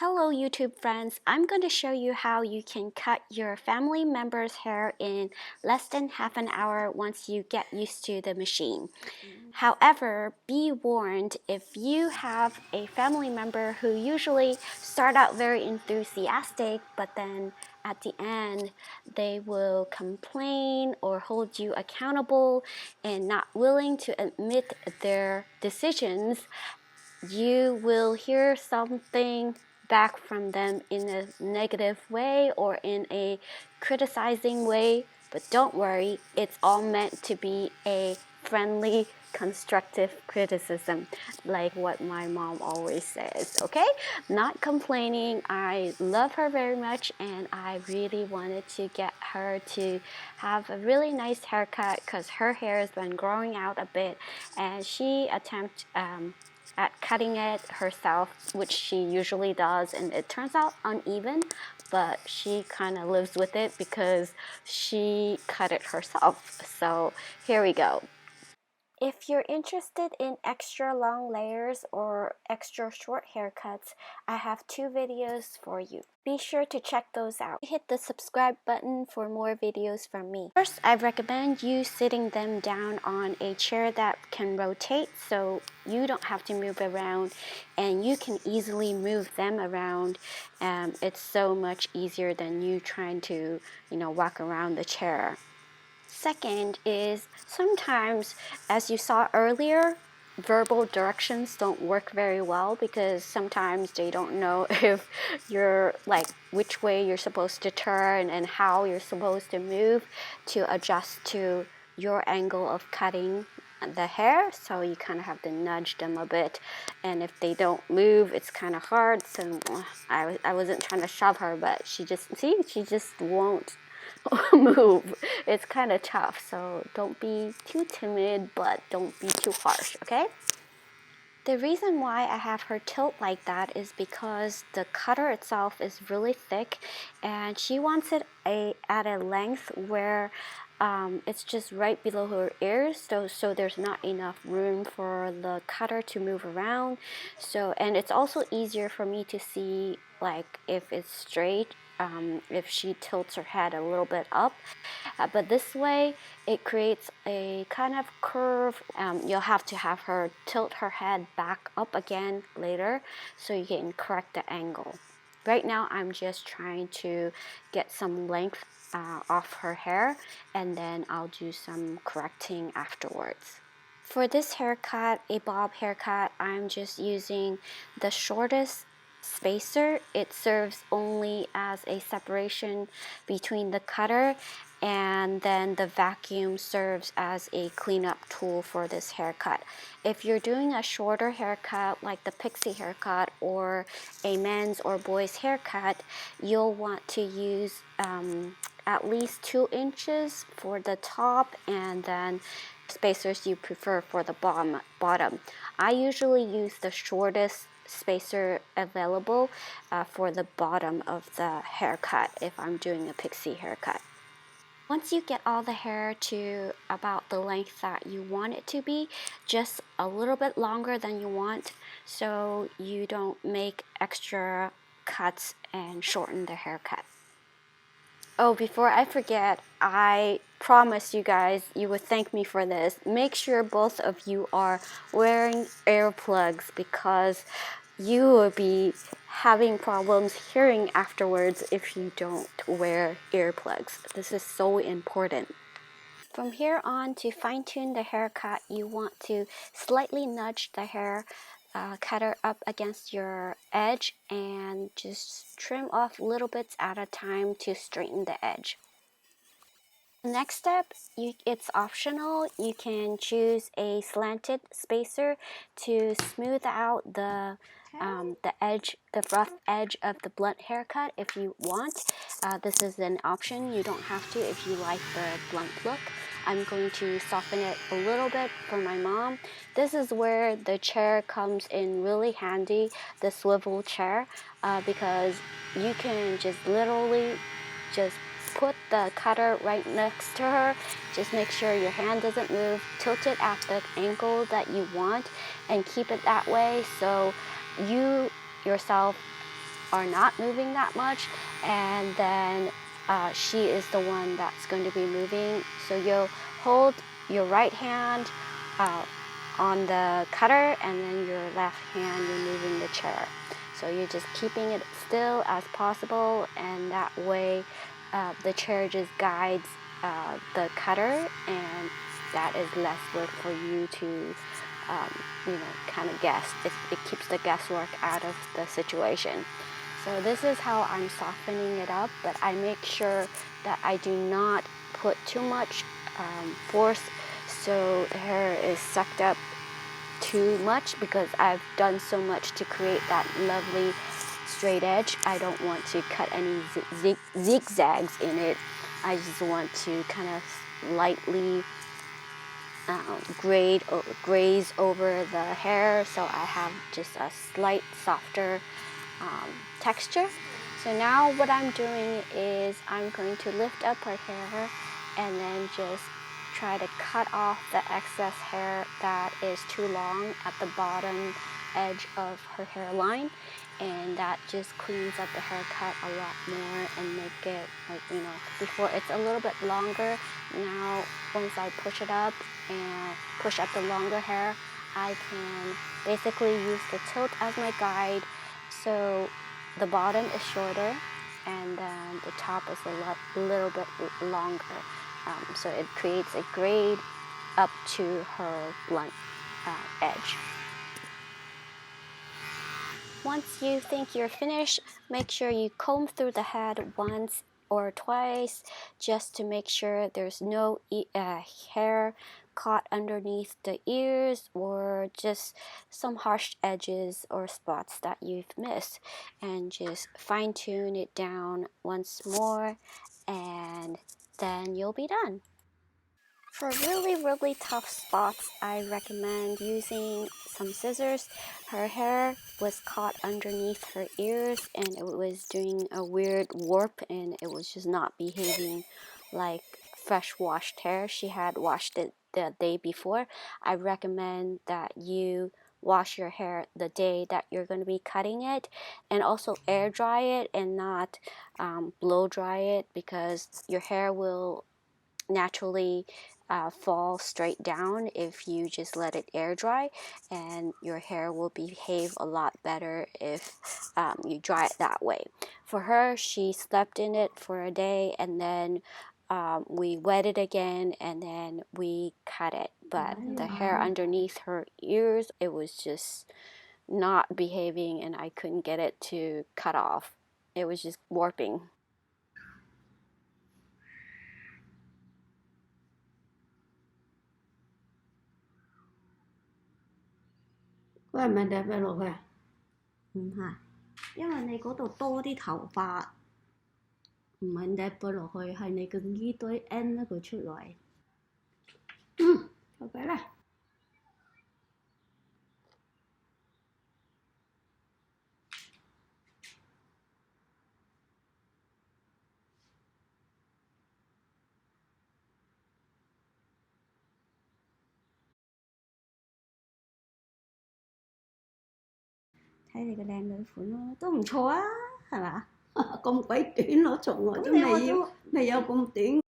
Hello YouTube friends, I'm going to show you how you can cut your family member's hair in less than half an hour once you get used to the machine. However, be warned, if you have a family member who usually start out very enthusiastic but then at the end they will complain or hold you accountable and not willing to admit their decisions, you will hear something back from them in a negative way or in a criticizing way, but don't worry, it's all meant to be a friendly, constructive criticism, like what my mom always says, okay? Not complaining. I love her very much and I really wanted to get her to have a really nice haircut because her hair has been growing out a bit and she attempted at cutting it herself, which she usually does, and it turns out uneven, but she kind of lives with it because she cut it herself. So here we go. If you're interested in extra long layers or extra short haircuts, I have two videos for you. Be sure to check those out. Hit the subscribe button for more videos from me. First, I recommend you sitting them down on a chair that can rotate so you don't have to move around and you can easily move them around. It's so much easier than you trying to, walk around the chair. Second is sometimes, as you saw earlier, verbal directions don't work very well because sometimes they don't know if you're which way you're supposed to turn and how you're supposed to move to adjust to your angle of cutting the hair, so you kind of have to nudge them a bit, and if they don't move it's kind of hard. So I wasn't trying to shove her, but she just won't move. It's kind of tough, so don't be too timid, but don't be too harsh, okay? The reason why I have her tilt like that is because the cutter itself is really thick and she wants it at a length where it's just right below her ears, so there's not enough room for the cutter to move around. So, and it's also easier for me to see like if it's straight, if she tilts her head a little bit up, but this way it creates a kind of curve. You'll have to have her tilt her head back up again later so you can correct the angle. Right now I'm just trying to get some length off her hair, and then I'll do some correcting afterwards. For this haircut, a bob haircut, I'm just using the shortest spacer. It serves only as a separation between the cutter, and then the vacuum serves as a cleanup tool for this haircut. If you're doing a shorter haircut like the pixie haircut or a men's or boy's haircut, you'll want to use at least 2 inches for the top and then spacers you prefer for the bottom. I usually use the shortest spacer available for the bottom of the haircut if I'm doing a pixie haircut. Once you get all the hair to about the length that you want it to be, just a little bit longer than you want so you don't make extra cuts and shorten the haircut. Oh, before I forget, I promise you guys you would thank me for this. Make sure both of you are wearing earplugs because you will be having problems hearing afterwards if you don't wear earplugs. This is so important. From here on, to fine tune the haircut, you want to slightly nudge the hair cutter up against your edge and just trim off little bits at a time to straighten the edge. The next step, it's optional. You can choose a slanted spacer to smooth out the edge, the rough edge of the blunt haircut if you want. This is an option. You don't have to if you like the blunt look. I'm going to soften it a little bit for my mom. This is where the chair comes in really handy, the swivel chair, because you can just literally just put the cutter right next to her. Just make sure your hand doesn't move. Tilt it at the angle that you want and keep it that way so you yourself are not moving that much, and then she is the one that's going to be moving. So you'll hold your right hand on the cutter, and then your left hand you're moving the chair. So you're just keeping it still as possible, and that way the chair just guides the cutter, and that is less work for you to kind of guess. It keeps the guesswork out of the situation. So this is how I'm softening it up, but I make sure that I do not put too much force so the hair is sucked up too much, because I've done so much to create that lovely straight edge. I don't want to cut any zigzags in it. I just want to kind of lightly graze over the hair, so I have just a slight softer texture. So now what I'm doing is I'm going to lift up her hair and then just try to cut off the excess hair that is too long at the bottom edge of her hairline, and that just cleans up the haircut a lot more and make it, like, before it's a little bit longer. Now once I push it up and push up the longer hair, I can basically use the tilt as my guide, so the bottom is shorter and then the top is a little bit longer, so it creates a grade up to her blunt edge. Once you think you're finished, make sure you comb through the head once or twice just to make sure there's no hair caught underneath the ears or just some harsh edges or spots that you've missed, and just fine tune it down once more, and then you'll be done. For really tough spots, I recommend using some scissors. Her hair was caught underneath her ears and it was doing a weird warp, and it was just not behaving like fresh washed hair. She had washed it the day before. I recommend that you wash your hair the day that you're going to be cutting it, and also air dry it and not blow dry it, because your hair will naturally fall straight down if you just let it air dry, and your hair will behave a lot better if you dry it that way. For her, she slept in it for a day, and then we wet it again, and then we cut it. But the hair underneath her ears, it was just not behaving, and I couldn't get it to cut off. It was just warping. Có係咪揼咗落去啊？唔係，因為你嗰度多啲頭髮，唔係揼咗落去，係你個呢堆 N 佢出來。OK 啦。睇你個靚女款咯，都唔錯啊，係嘛？咁鬼短攞從來都未有咁短。